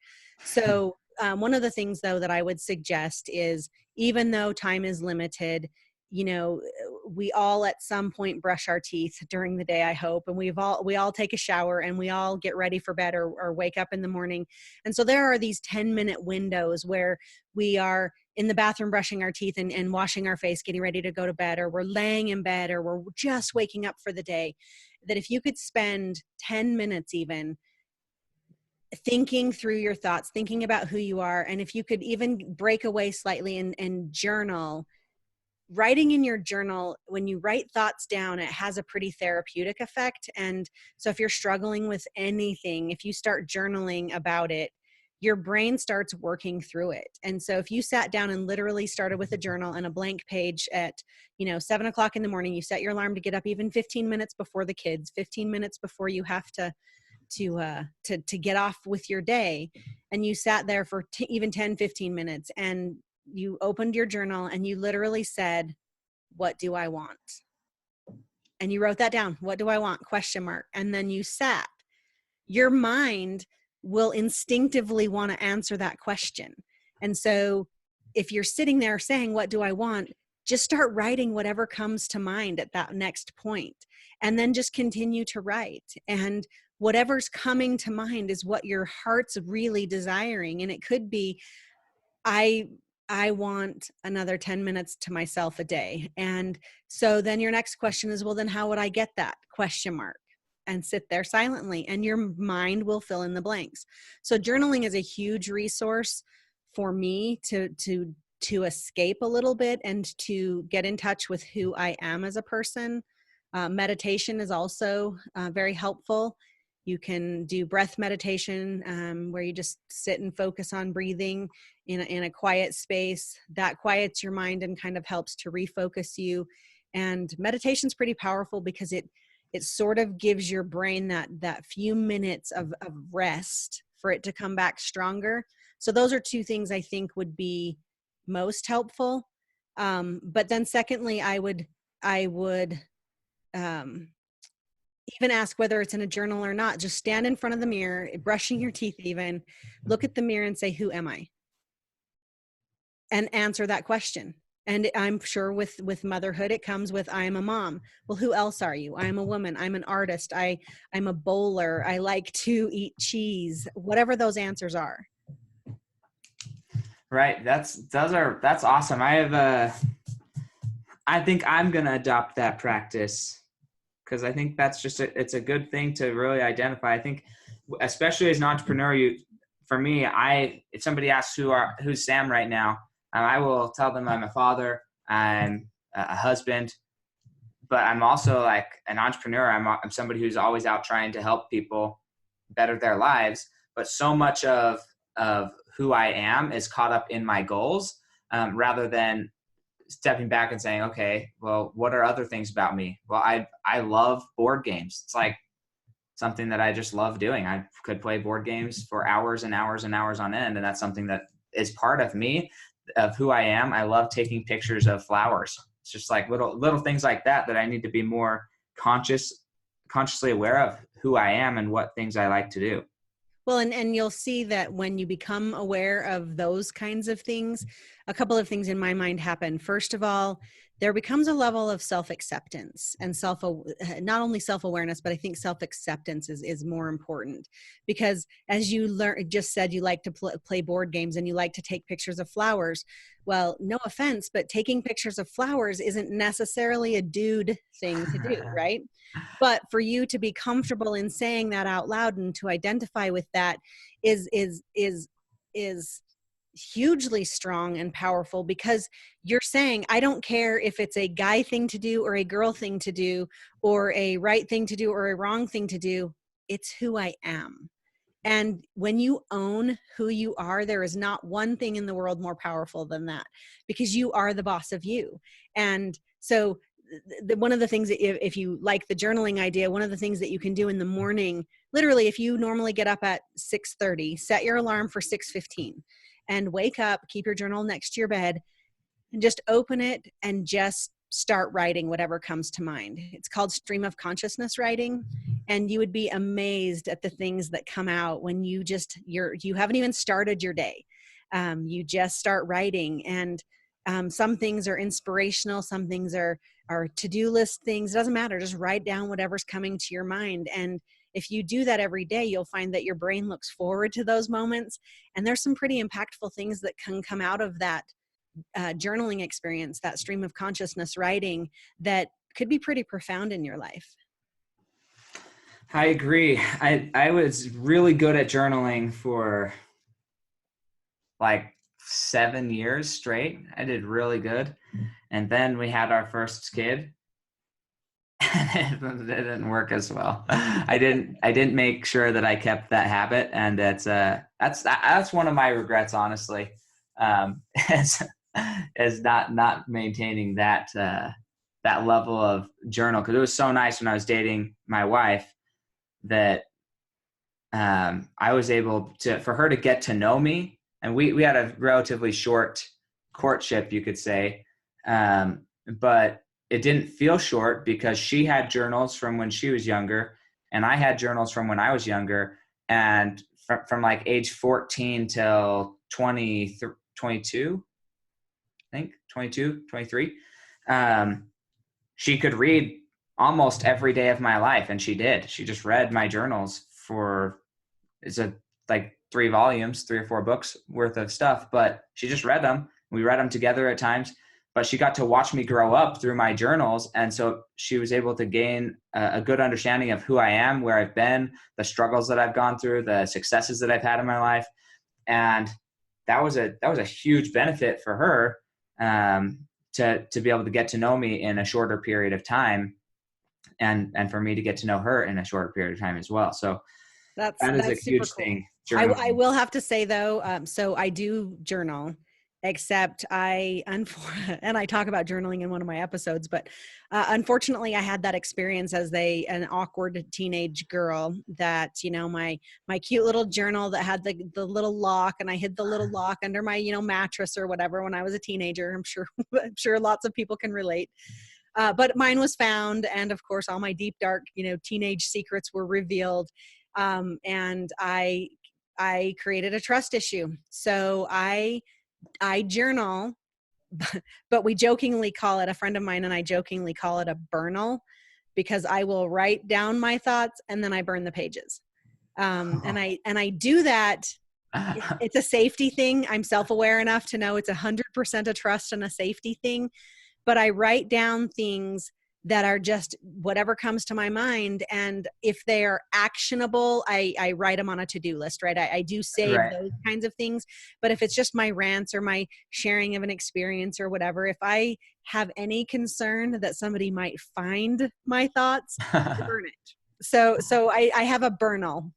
So one of the things, though, that I would suggest is, even though time is limited, we all at some point brush our teeth during the day, I hope, and we all take a shower and we all get ready for bed or wake up in the morning. And so there are these 10-minute windows where we are in the bathroom brushing our teeth and washing our face, getting ready to go to bed, or we're laying in bed, or we're just waking up for the day, that if you could spend 10 minutes even thinking through your thoughts, thinking about who you are, and if you could even break away slightly and journal. Writing in your journal, when you write thoughts down, it has a pretty therapeutic effect. And so if you're struggling with anything, if you start journaling about it, your brain starts working through it. And so if you sat down and literally started with a journal and a blank page at 7 o'clock in the morning, you set your alarm to get up even 15 minutes before the kids, 15 minutes before you have to get off with your day, and you sat there for even 10-15 minutes, and you opened your journal and you literally said, what do I want? And you wrote that down. What do I want? ? And then you sat. Your mind will instinctively want to answer that question. And so if you're sitting there saying, what do I want? Just start writing whatever comes to mind at that next point, and then just continue to write. And whatever's coming to mind is what your heart's really desiring. And it could be, I want another 10 minutes to myself a day. And so then your next question is, well, then how would I get that? ? And sit there silently, and your mind will fill in the blanks. So journaling is a huge resource for me to escape a little bit and to get in touch with who I am as a person. Meditation is also very helpful. You can do breath meditation, where you just sit and focus on breathing in a quiet space. That quiets your mind and kind of helps to refocus you. And meditation's pretty powerful because it sort of gives your brain that few minutes of rest for it to come back stronger. So those are two things I think would be most helpful. But then secondly, I would even ask whether it's in a journal or not. Just stand in front of the mirror, brushing your teeth even, look at the mirror and say, who am I? And answer that question. And I'm sure with motherhood, it comes with, I am a mom. Well, who else are you? I am a woman. I'm an artist. I'm a bowler. I like to eat cheese, whatever those answers are. Right. That's awesome. I think I'm going to adopt that practice, because I think that's just it's a good thing to really identify. I think, especially as an entrepreneur, for me, if somebody asks who's Sam right now, I will tell them I'm a father, I'm a husband, but I'm also like an entrepreneur. I'm somebody who's always out trying to help people better their lives. But so much of who I am is caught up in my goals, rather than stepping back and saying, okay, well, what are other things about me? Well, I love board games. It's like something that I just love doing. I could play board games for hours and hours and hours on end. And that's something that is part of me, of who I am. I love taking pictures of flowers. It's just like little things like that I need to be more consciously aware of who I am and what things I like to do. Well, and you'll see that when you become aware of those kinds of things, a couple of things in my mind happen. First of all, there becomes a level of self-acceptance and not only self-awareness, but I think self-acceptance is more important, because as you just said, you like to play board games and you like to take pictures of flowers. Well, no offense, but taking pictures of flowers isn't necessarily a dude thing to do, right? But for you to be comfortable in saying that out loud and to identify with that is hugely strong and powerful, because you're saying, I don't care if it's a guy thing to do or a girl thing to do or a right thing to do or a wrong thing to do. It's who I am. And when you own who you are, there is not one thing in the world more powerful than that, because you are the boss of you. And so one of the things that if you like the journaling idea, one of the things that you can do in the morning, literally, if you normally get up at 6:30, set your alarm for 6:15 and wake up, keep your journal next to your bed and just open it and just start writing whatever comes to mind. It's called stream of consciousness writing. And you would be amazed at the things that come out when you haven't even started your day. You just start writing, and some things are inspirational. Some things are to-do list things. It doesn't matter. Just write down whatever's coming to your mind. And if you do that every day, you'll find that your brain looks forward to those moments. And there's some pretty impactful things that can come out of that journaling experience, that stream of consciousness writing, that could be pretty profound in your life. I agree. I was really good at journaling for like 7 years straight. I did really good. And then we had our first kid. It didn't work as well. I didn't make sure that I kept that habit. And that's one of my regrets, honestly, is not maintaining that level of journal. Cause it was so nice when I was dating my wife that I was able for her to get to know me. And we had a relatively short courtship, you could say. But it didn't feel short because she had journals from when she was younger and I had journals from when I was younger. And from like age 14 till 22, I think 22, 23. She could read almost every day of my life. And she did. She just read my journals for, like 3 volumes, 3 or 4 books worth of stuff, but she just read them. We read them together at times, but she got to watch me grow up through my journals. And so she was able to gain a good understanding of who I am, where I've been, the struggles that I've gone through, the successes that I've had in my life. And that was a huge benefit for her, to be able to get to know me in a shorter period of time, and for me to get to know her in a shorter period of time as well. So that is a huge thing. I will have to say though, so I do journal, except and I talk about journaling in one of my episodes, but unfortunately I had that experience as an awkward teenage girl that, my cute little journal that had the little lock, and I hid the little lock under my, mattress or whatever when I was a teenager. I'm sure lots of people can relate. But mine was found. And of course, all my deep, dark, teenage secrets were revealed. And I created a trust issue. So I journal, but a friend of mine and I jokingly call it a burnal, because I will write down my thoughts and then I burn the pages. And I do that. It's a safety thing. I'm self-aware enough to know it's 100% a trust and a safety thing, but I write down things that are just whatever comes to my mind. And if they are actionable, I write them on a to-do list, right? I do save those kinds of things. But if it's just my rants or my sharing of an experience or whatever, if I have any concern that somebody might find my thoughts, I burn it. So I have a burnal.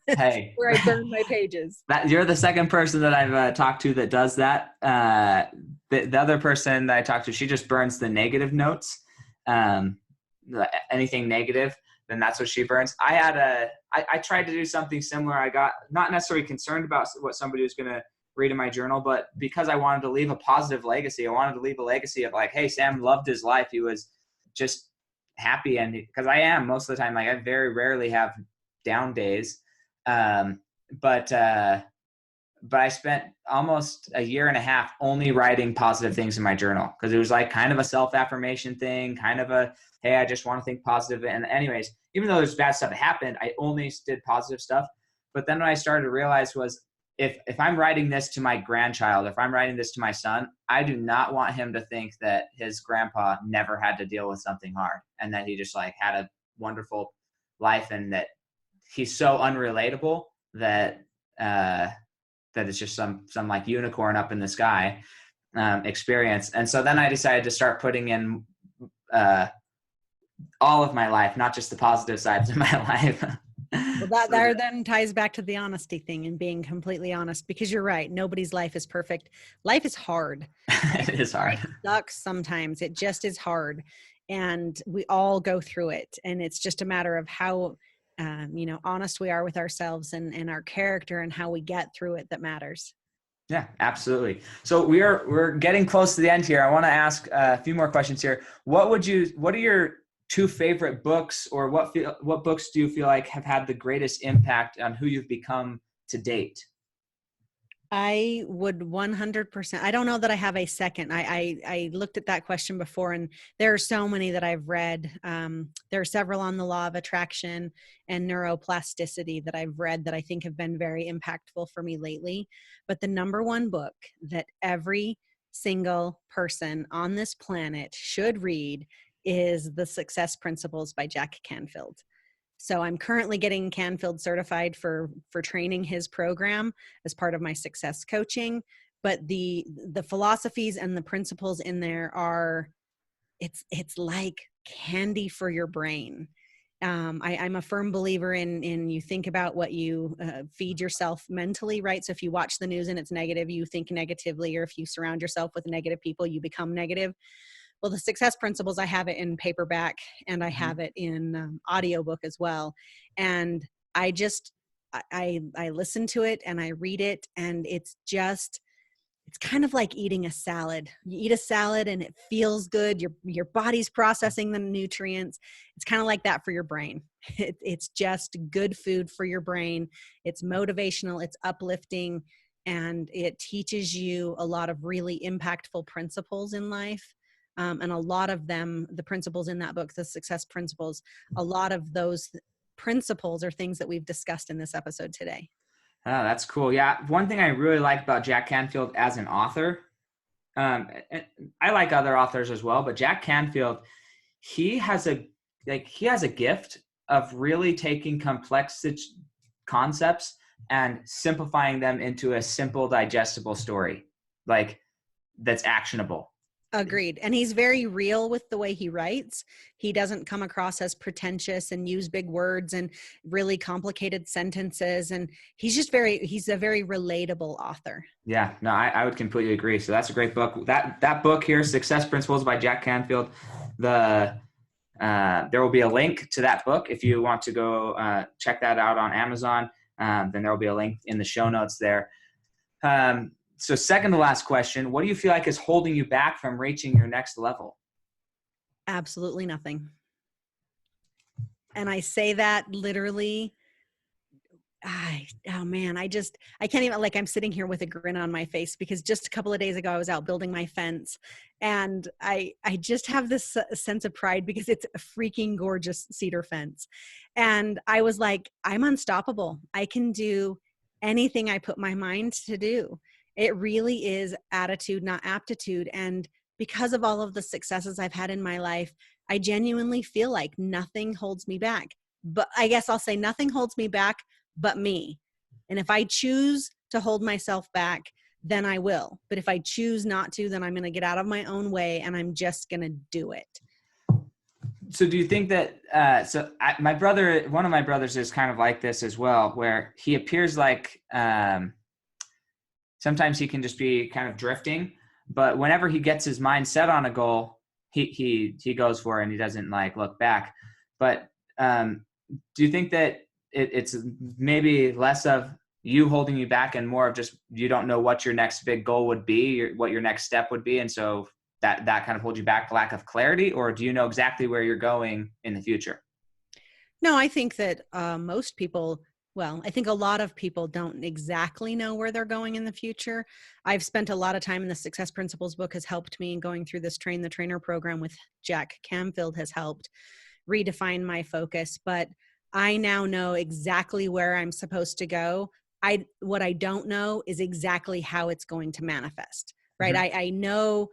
Hey, where I burn my pages. You're the second person that I've talked to that does that. The other person that I talked to, she just burns the negative notes. Anything negative, then that's what she burns. I tried to do something similar. I got not necessarily concerned about what somebody was going to read in my journal, but because I wanted to leave a positive legacy, I wanted to leave a legacy of like, hey, Sam loved his life. He was just happy. And because I am most of the time, like I very rarely have down days. But I spent almost a year and a half only writing positive things in my journal, because it was like kind of a self-affirmation thing, kind of a, hey, I just want to think positive. And anyways, even though there's bad stuff that happened, I only did positive stuff. But then what I started to realize was if I'm writing this to my grandchild, if I'm writing this to my son, I do not want him to think that his grandpa never had to deal with something hard and that he just like had a wonderful life, and that he's so unrelatable that it's just some like unicorn up in the sky experience. And so then I decided to start putting in all of my life, not just the positive sides of my life. Well, that then ties back to the honesty thing and being completely honest, because you're right. Nobody's life is perfect. Life is hard. It is hard. It sucks sometimes. It just is hard. And we all go through it. And it's just a matter of how honest we are with ourselves and our character and how we get through it that matters. Yeah, absolutely. So we're getting close to the end here. I want to ask a few more questions here. What are your 2 favorite books, or what books do you feel like have had the greatest impact on who you've become to date? I would 100%. I don't know that I have a second. I looked at that question before, and there are so many that I've read. There are several on the law of attraction and neuroplasticity that I've read that I think have been very impactful for me lately. But the number one book that every single person on this planet should read is The Success Principles by Jack Canfield. So I'm currently getting Canfield certified for training his program as part of my success coaching. But the philosophies and the principles in there are, it's like candy for your brain. I'm a firm believer in you think about what you feed yourself mentally, right? So if you watch the news and it's negative, you think negatively, or if you surround yourself with negative people, you become negative. Well, the Success Principles, I have it in paperback and I have it in audiobook as well. And I listen to it and I read it, and it's just it's kind of like eating a salad. You eat a salad and it feels good. Your body's processing the nutrients. It's kind of like that for your brain. It's just good food for your brain. It's motivational, it's uplifting, and it teaches you a lot of really impactful principles in life. And a lot of them, the principles in that book, the success principles, a lot of those principles are things that we've discussed in this episode today. Oh, that's cool. Yeah. One thing I really like about Jack Canfield as an author, and I like other authors as well, but Jack Canfield, he has a gift of really taking complex concepts and simplifying them into a simple, digestible story, like that's actionable. Agreed. And he's very real with the way he writes. He doesn't come across as pretentious and use big words and really complicated sentences. And he's a very relatable author. Yeah, no, I would completely agree. So that's a great book. That book here, Success Principles by Jack Canfield, there will be a link to that book if you want to go check that out on Amazon. Then there will be a link in the show notes there. So second to last question, what do you feel like is holding you back from reaching your next level? Absolutely nothing. And I say that literally. I can't even, like, I'm sitting here with a grin on my face because just a couple of days ago I was out building my fence, and I just have this sense of pride because it's a freaking gorgeous cedar fence. And I was like, I'm unstoppable. I can do anything I put my mind to do. It really is attitude, not aptitude. And because of all of the successes I've had in my life, I genuinely feel like nothing holds me back. But I guess I'll say nothing holds me back but me. And if I choose to hold myself back, then I will. But if I choose not to, then I'm going to get out of my own way and I'm just going to do it. So do you think that, one of my brothers is kind of like this as well, where he appears like, sometimes he can just be kind of drifting, but whenever he gets his mind set on a goal, he goes for it and he doesn't like look back. But do you think that it's maybe less of you holding you back and more of just you don't know what your next big goal would be, what your next step would be, and so that kind of holds you back, lack of clarity? Or do you know exactly where you're going in the future? No, I think that most people, I think a lot of people don't exactly know where they're going in the future. I've spent a lot of time in the Success Principles book has helped me, going through this Train the Trainer program with Jack Canfield has helped redefine my focus. But I now know exactly where I'm supposed to go. What I don't know is exactly how it's going to manifest, right? Mm-hmm. I know,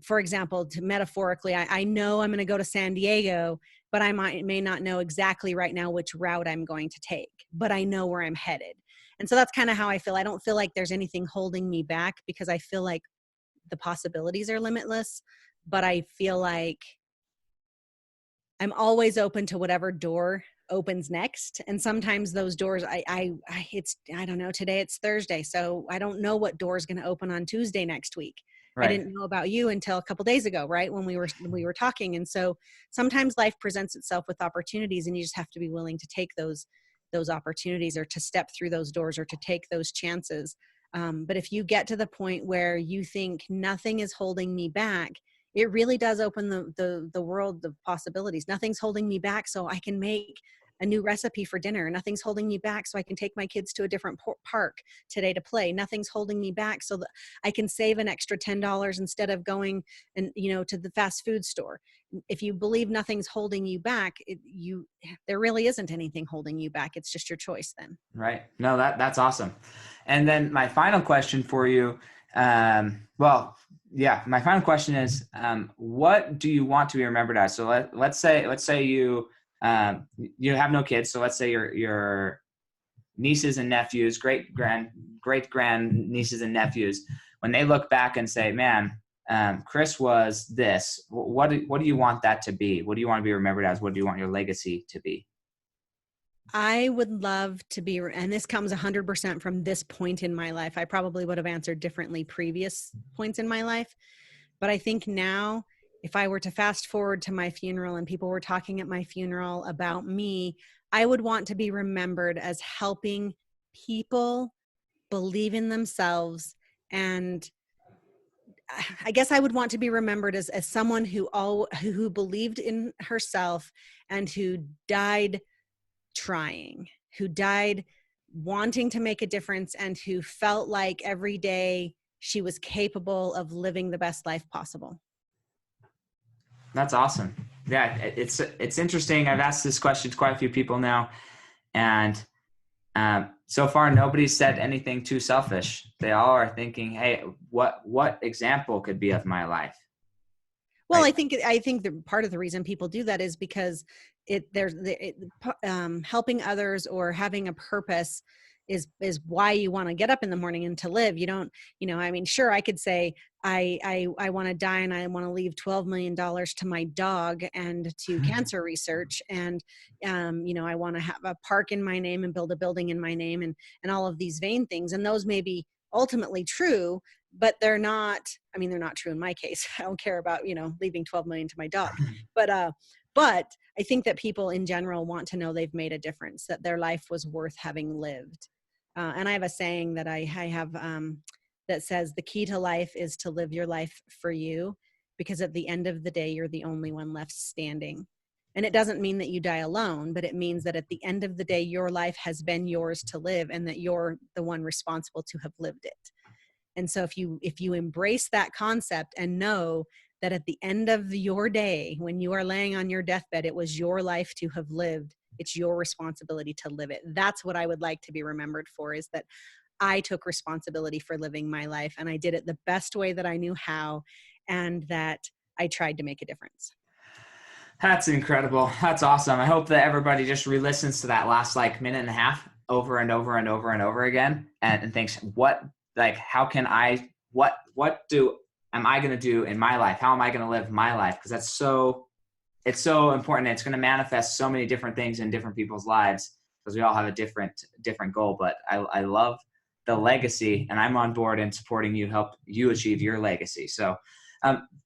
for example, metaphorically, I know I'm going to go to San Diego, but I may not know exactly right now which route I'm going to take, but I know where I'm headed. And so that's kind of how I feel. I don't feel like there's anything holding me back because I feel like the possibilities are limitless, but I feel like I'm always open to whatever door opens next. And sometimes those doors, I don't know, today it's Thursday, so I don't know what door is going to open on Tuesday next week. Right. I didn't know about you until a couple days ago, right? When we were talking. And so sometimes life presents itself with opportunities and you just have to be willing to take those opportunities or to step through those doors or to take those chances. But if you get to the point where you think nothing is holding me back, it really does open the world of possibilities. Nothing's holding me back so I can make a new recipe for dinner. Nothing's holding me back so I can take my kids to a different park today to play. Nothing's holding me back so that I can save an extra $10 instead of going to the fast food store. If you believe nothing's holding you back, there really isn't anything holding you back. It's just your choice then. Right. No, that's awesome. And then my final question for you, my final question is, what do you want to be remembered as? So let's say you have no kids. So let's say your nieces and nephews, great grand nieces and nephews, when they look back and say, man, Kris was this, what do you want that to be? What do you want to be remembered as? What do you want your legacy to be? I would love to be, and this comes 100% from this point in my life. I probably would have answered differently previous points in my life. But I think now, if I were to fast forward to my funeral and people were talking at my funeral about me, I would want to be remembered as helping people believe in themselves And I guess I would want to be remembered as someone who believed in herself and who died trying, who died wanting to make a difference, and who felt like every day she was capable of living the best life possible. That's awesome. Yeah, it's interesting. I've asked this question to quite a few people now, and so far nobody's said anything too selfish. They all are thinking, hey, what example could be of my life? Well, Right? I think the part of the reason people do that is because helping others or having a purpose is why you want to get up in the morning and to live. You don't, I mean, sure, I could say I want to die and I want to leave $12 million to my dog and to cancer research. And, I want to have a park in my name and build a building in my name and all of these vain things. And those may be ultimately true, but they're not true in my case. I don't care about, leaving 12 million to my dog, but I think that people in general want to know they've made a difference, that their life was worth having lived. And I have a saying that I have that says the key to life is to live your life for you, because at the end of the day, you're the only one left standing. And it doesn't mean that you die alone, but it means that at the end of the day, your life has been yours to live and that you're the one responsible to have lived it. And so if you embrace that concept and know that at the end of your day, when you are laying on your deathbed, it was your life to have lived, it's your responsibility to live it. That's what I would like to be remembered for, is that I took responsibility for living my life and I did it the best way that I knew how, and that I tried to make a difference. That's incredible. That's awesome. I hope that everybody just re-listens to that last minute and a half over and over and over and over again and thinks, how can I, what am I going to do in my life? How am I going to live my life? Because it's so important. It's going to manifest so many different things in different people's lives, because we all have a different goal. But I love the legacy, and I'm on board in supporting you, help you achieve your legacy. So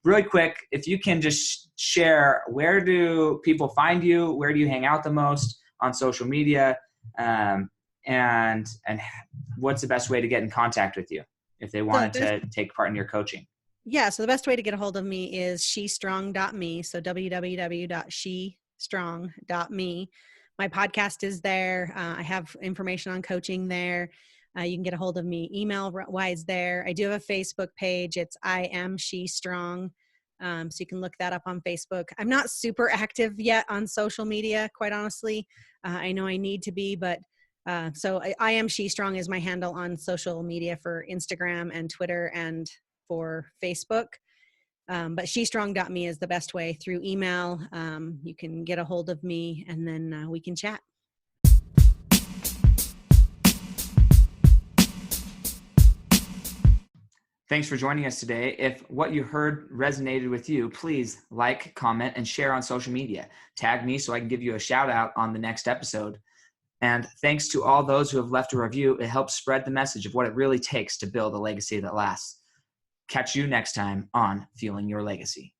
really quick, if you can just share, where do people find you? Where do you hang out the most on social media? And what's the best way to get in contact with you if they wanted to take part in your coaching? Yeah. So the best way to get a hold of me is shestrong.me. So www.shestrong.me. My podcast is there. I have information on coaching there. You can get a hold of me email-wise there. I do have a Facebook page. It's I Am She Strong. So you can look that up on Facebook. I'm not super active yet on social media, quite honestly. I know I need to be, but so I Am She Strong is my handle on social media for Instagram and Twitter and for Facebook. But shestrong.me is the best way. Through email. You can get a hold of me and then we can chat. Thanks for joining us today. If what you heard resonated with you, please like, comment, and share on social media. Tag me so I can give you a shout out on the next episode. And thanks to all those who have left a review. It helps spread the message of what it really takes to build a legacy that lasts. Catch you next time on Fueling Your Legacy.